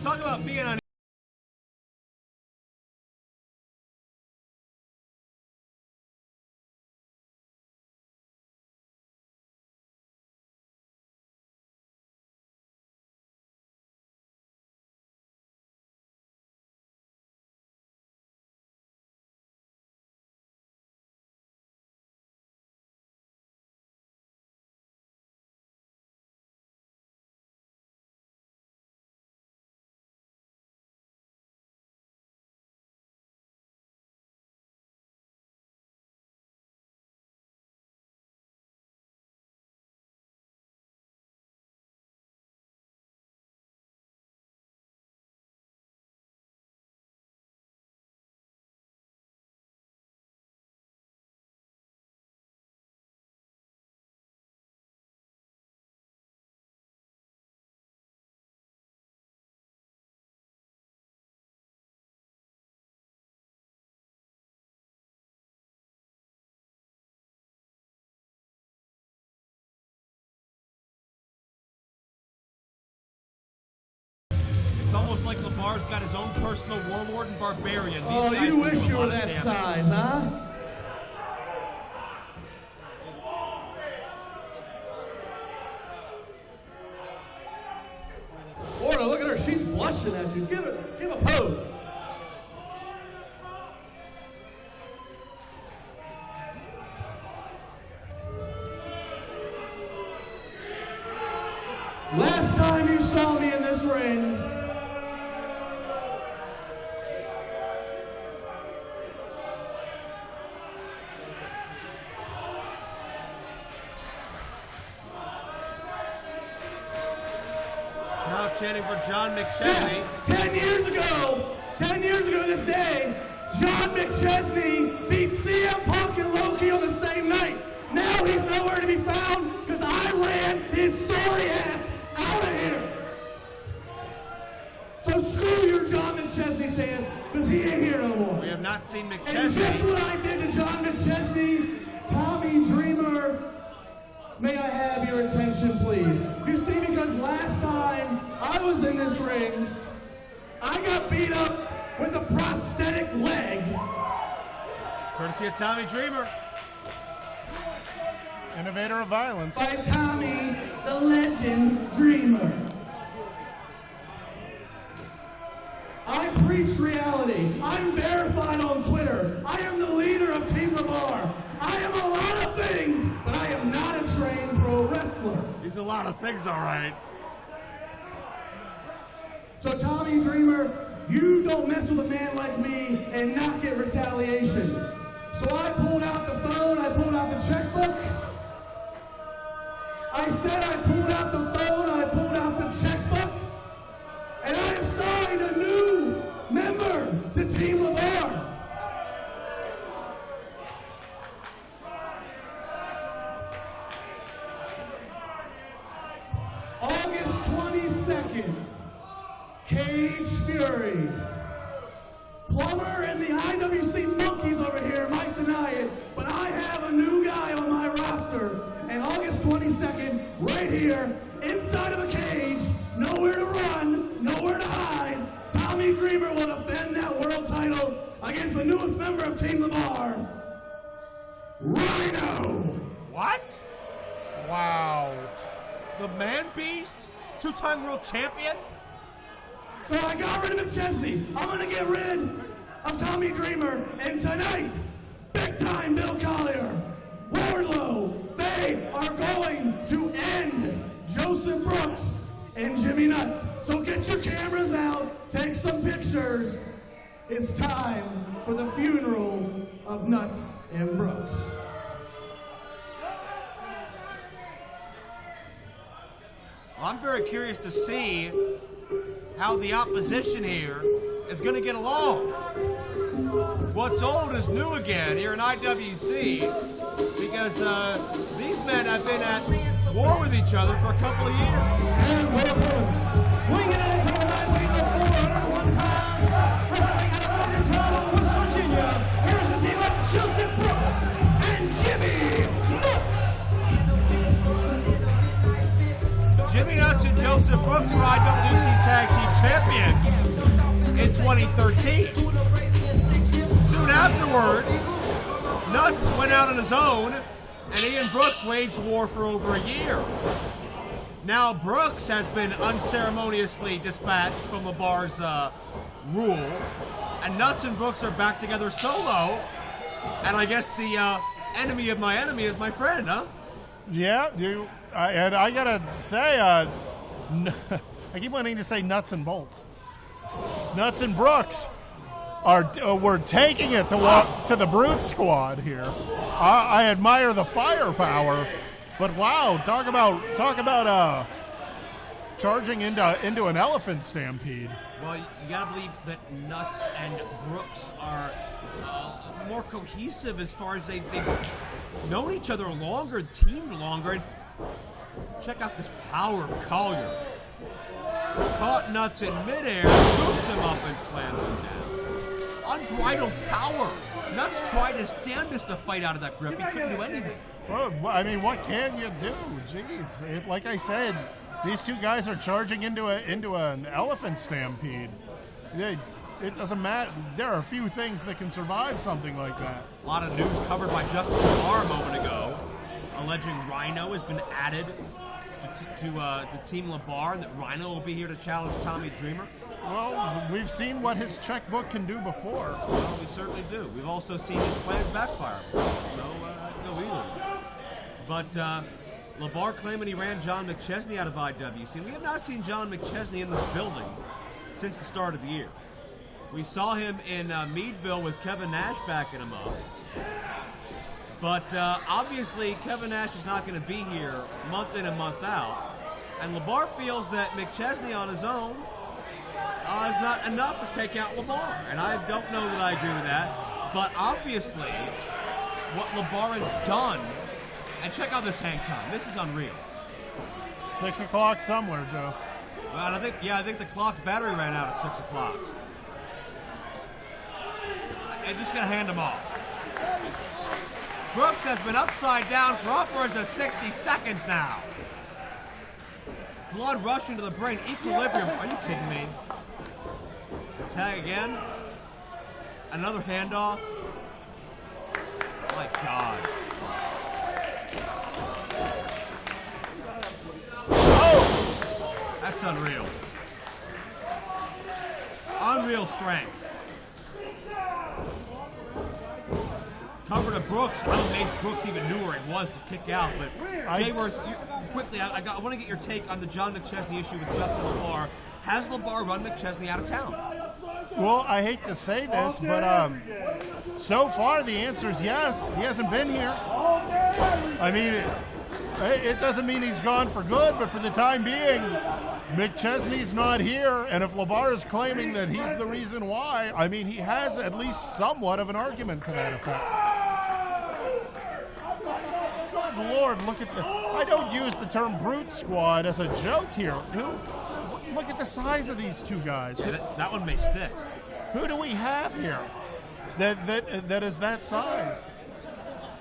talk about being on. It's almost like LeVar's got his own personal warlord and barbarian. Oh, you wish you were that size, huh? Wardlow, look at her. She's blushing at you. Give a pose. Last time you saw me in this ring, now chanting for John McChesney. Yeah, 10 years ago this day, John McChesney beat CM Punk and Loki on the same night. Now he's nowhere to be found because I ran his sorry ass out of here. So screw your John McChesney chance because he ain't here no more. We have not seen And McChesney. just what I did to John McChesney, Tommy Dreamer, may I have your attention, please? You see, because last time I was in this ring, I got beat up with a prosthetic leg. Courtesy of Tommy Dreamer. Innovator of violence. By Tommy, the legend Dreamer. I preach reality. I'm verified on Twitter. I am the leader of Team LeVar. I am a lot of things, but I am not a trained pro wrestler. He's a lot of things, all right. So Tommy Dreamer, you don't mess with a man like me and not get retaliation. So I pulled out the phone, I pulled out the checkbook. I said I pulled out the phone, I pulled out the checkbook. And I have signed a new member to Team LeVar. August 22nd, Cage Fury. Plumber and the IWC monkeys over here might deny it, but I have a new guy on my roster. And August 22nd, right here, inside of a cage, nowhere to run, nowhere to hide, Tommy Dreamer will defend that world title against the newest member of Team LeVar, Rhino. What? Wow. The Man Beast? Two-time world champion? So I got rid of McChesney. I'm going to get rid of Tommy Dreamer. And tonight, big time Bill Collier, Wardlow, they are going to end Joseph Brooks and Jimmy Nuts. So get your cameras out, take some pictures. It's time for the funeral of Nuts and Brooks. Well, I'm very curious to see how the opposition here is going to get along. What's old is new again here in IWC, because these men have been at war with each other for a couple of years. And for opponents, weighing in at a lightweight of 401 pounds, wrestling out of Morgantown, West Virginia, here's the team of Joseph Brooks and Jimmy Nuts. Jimmy Nuts and Joseph Brooks were IWC Tag Team Champions in 2013. Soon afterwards, Nuts went out on his own, and he and Brooks waged war for over a year. Now Brooks has been unceremoniously dispatched from LeBar's rule, and Nuts and Brooks are back together solo, and I guess the enemy of my enemy is my friend, huh? Yeah, and I gotta say, I keep wanting to say Nuts and Bolts. Nuts and Brooks we're taking it to the Brute Squad here. I admire the firepower, but wow, talk about charging into an elephant stampede. Well, you gotta believe that Nuts and Brooks are more cohesive as far as they've known each other longer, teamed longer. And check out this power of Collier. Caught Nuts in midair, scoops him up and slams him down. Unbridled power. Nuts tried his damnedest to fight out of that grip. He couldn't do anything. Well, I mean, what can you do? Jeez, like I said, these two guys are charging into an elephant stampede. It doesn't matter. There are a few things that can survive something like that. A lot of news covered by Justin LeBar a moment ago, alleging Rhino has been added to Team LeBar, and that Rhino will be here to challenge Tommy Dreamer. Well, we've seen what his checkbook can do before. Well, we certainly do. We've also seen his plans backfire before, so I can go either. But LeBar claiming he ran John McChesney out of IWC. We have not seen John McChesney in this building since the start of the year. We saw him in Meadville with Kevin Nash backing him up. But obviously, Kevin Nash is not going to be here month in and month out. And LeBar feels that McChesney on his own is not enough to take out LeBar. And I don't know that I agree with that. But obviously, what LeBar has done, and check out this hang time. This is unreal. 6 o'clock somewhere, Joe. Well, I think the clock's battery ran out at 6 o'clock. I'm just going to hand him off. Brooks has been upside down for upwards of 60 seconds now. Blood rushing to the brain. Equilibrium. Are you kidding me? Tag again. Another handoff. My God. Oh! That's unreal. Unreal strength. Cover to Brooks. I don't think Brooks even knew where he was to kick out. But Jayworth, quickly, I want to get your take on the John McChesney issue with Justin LeBar. Has LeBar run McChesney out of town? Well, I hate to say this, but so far the answer is yes. He hasn't been here. I mean, it doesn't mean he's gone for good, but for the time being, McChesney's not here, and if LeBar is claiming that he's the reason why, I mean, he has at least somewhat of an argument to that effect. Good Lord, look at the... I don't use the term Brute Squad as a joke here. Look at the size of these two guys. Yeah, that one may stick. Who do we have here that is that size?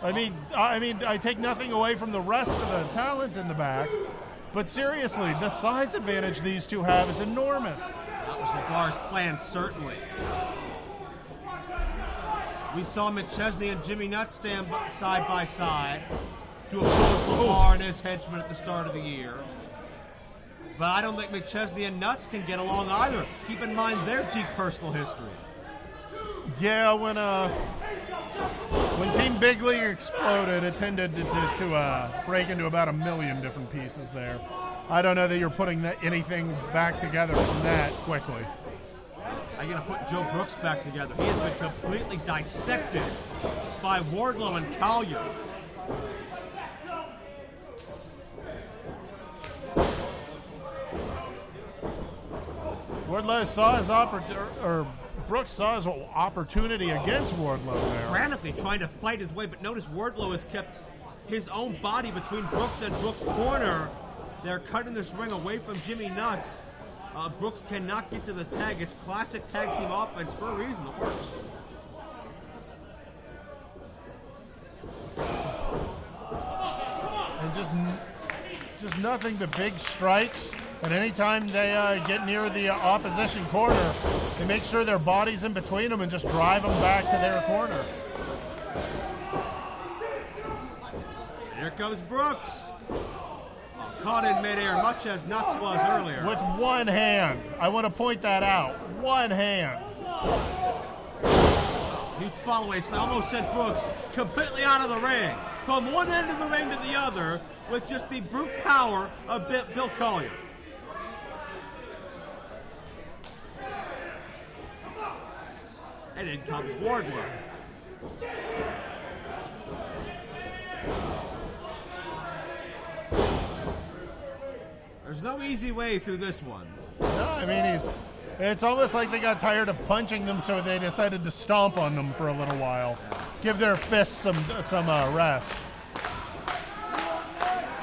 I mean, I take nothing away from the rest of the talent in the back, but seriously, the size advantage these two have is enormous. That was LeBar's plan, certainly. We saw McChesney and Jimmy Nutt stand side by side to oppose LeBar and his henchmen at the start of the year. But I don't think McChesney and Nuts can get along either. Keep in mind their deep personal history. Yeah, when Team Big League exploded, it tended to break into about 1 million different pieces there. I don't know that you're putting anything back together from that quickly. I'm going to put Joe Brooks back together. He has been completely dissected by Wardlow and Collier. Wardlow saw his Brooks saw his opportunity against Wardlow there. Frantically trying to fight his way, but notice Wardlow has kept his own body between Brooks and Brooks' corner. They're cutting this ring away from Jimmy Nuts. Brooks cannot get to the tag. It's classic tag team offense for a reason. It works. And Just nothing but big strikes. And anytime they get near the opposition corner, they make sure their body's in between them and just drive them back to their corner. Here comes Brooks. Caught in midair, much as Nuts was earlier. With one hand. I want to point that out. One hand. Huge follow-away, almost sent Brooks completely out of the ring. From one end of the ring to the other with just the brute power of Bill Collier. And in comes Wardlow. There's no easy way through this one. No, I mean, it's almost like they got tired of punching them, so they decided to stomp on them for a little while. Give their fists some rest.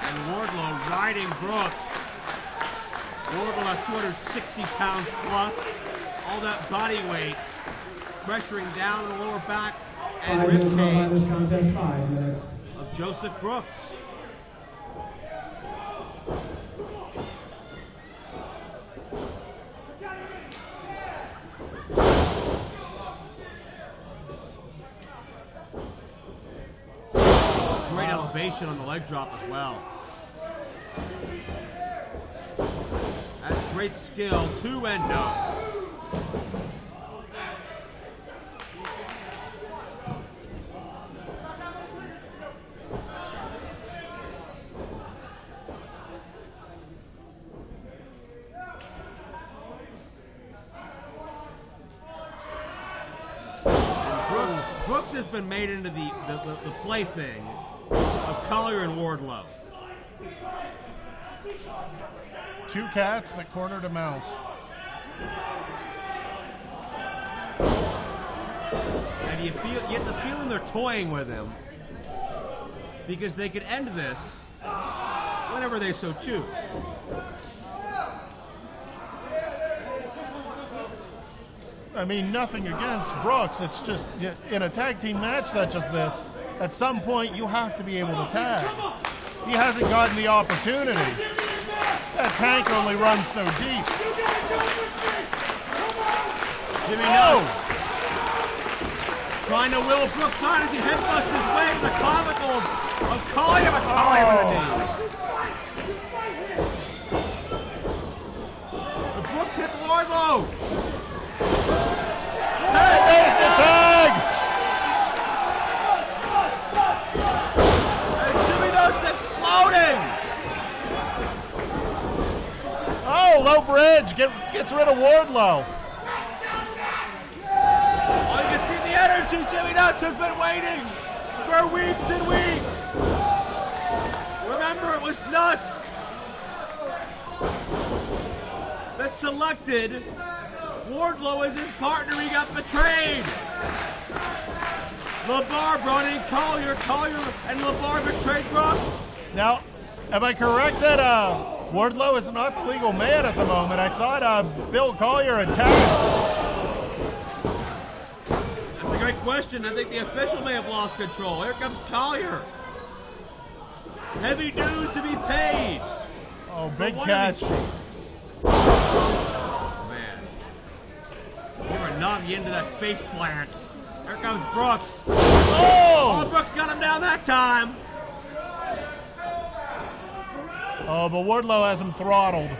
And Wardlow riding Brooks. Wardlow at 260 pounds plus. All that body weight pressuring down the lower back and 5 minutes left on ribcage this contest. 5 minutes. of Joseph Brooks. Great elevation on the leg drop as well. That's great skill to Endo. Brooks has been made into the plaything of Collier and Wardlow. Two cats that cornered a mouse. And you get the feeling they're toying with him because they could end this whenever they so choose. I mean, nothing against Brooks. It's just in a tag team match such as this, at some point you have to be able to tag. He hasn't gotten the opportunity. That tank only runs so deep. Jimmy Nuts trying to will Brooks on as he headbutts his way to the clavicle of Collier, but Collier with a knee. But Brooks hits Wardlow. There's the tag! And Jimmy Nuts exploding. Oh, low bridge gets rid of Wardlow. Oh, you can see the energy. Jimmy Nuts has been waiting for weeks and weeks. Remember, it was Nuts that selected Wardlow as his partner. He got betrayed. LeBar brought in Collier. Collier and LeBar betrayed Brooks. Now, am I correct that Wardlow is not the legal man at the moment? I thought Bill Collier attacked. That's a great question. I think the official may have lost control. Here comes Collier. Heavy dues to be paid. Oh, big one catch. of these Oh, man. They were knocked into that face plant. Here comes Brooks. Oh, Oh! Brooks got him down that time. Oh, but Wardlow has him throttled.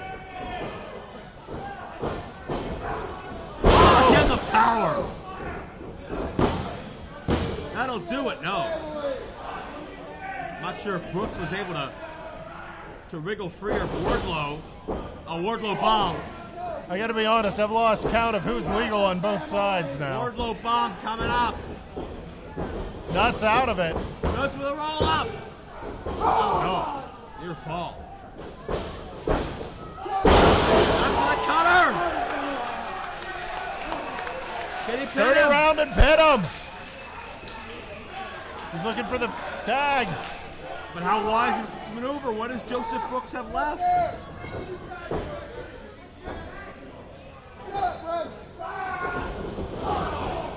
Oh, again, the power. That'll do it, no. Not sure if Brooks was able to wriggle free of Wardlow. A Wardlow bomb. I gotta be honest, I've lost count of who's legal on both sides now. Wardlow bomb coming up. Nuts out of it. Nuts with a roll up. Oh, no. Your fault. Nuts with a cutter. Can he pin Turn him? around and pin him. He's looking for the tag. But how wise is this maneuver? What does Joseph Brooks have left?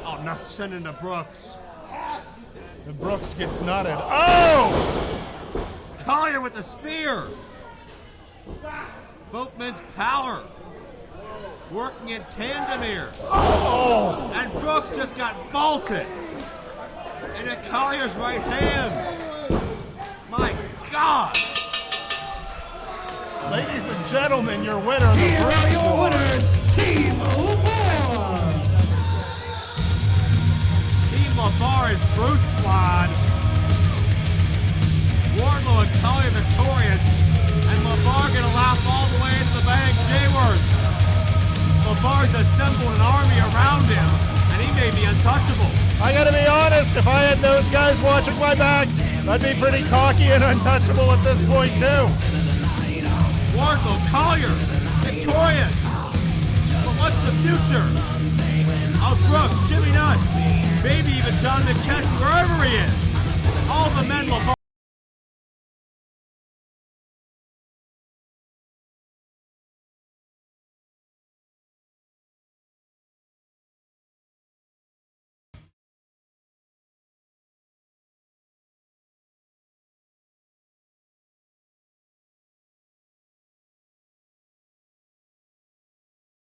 Oh, Nuts sending to Brooks. And Brooks gets nutted. Oh! Collier with the spear. Both men's power working in tandem here. Oh, And Brooks just got vaulted into Collier's right hand. My God. ladies and gentlemen, your winner, the Here are Brooks your War. winners, Team LeBar. Team LeBar's Brute Squad. Wardlow and Collier victorious. And LeBar gonna laugh all the way into the bank. Jayworth. LeBar's assembled an army around him, and he may be untouchable. I gotta be honest, if I had those guys watching my back, I'd be pretty cocky and untouchable at this point too. Wardlow, Collier, victorious. But what's the future of Brooks, Jimmy Nuts, maybe even John McChesney, wherever he is? All the men LeBar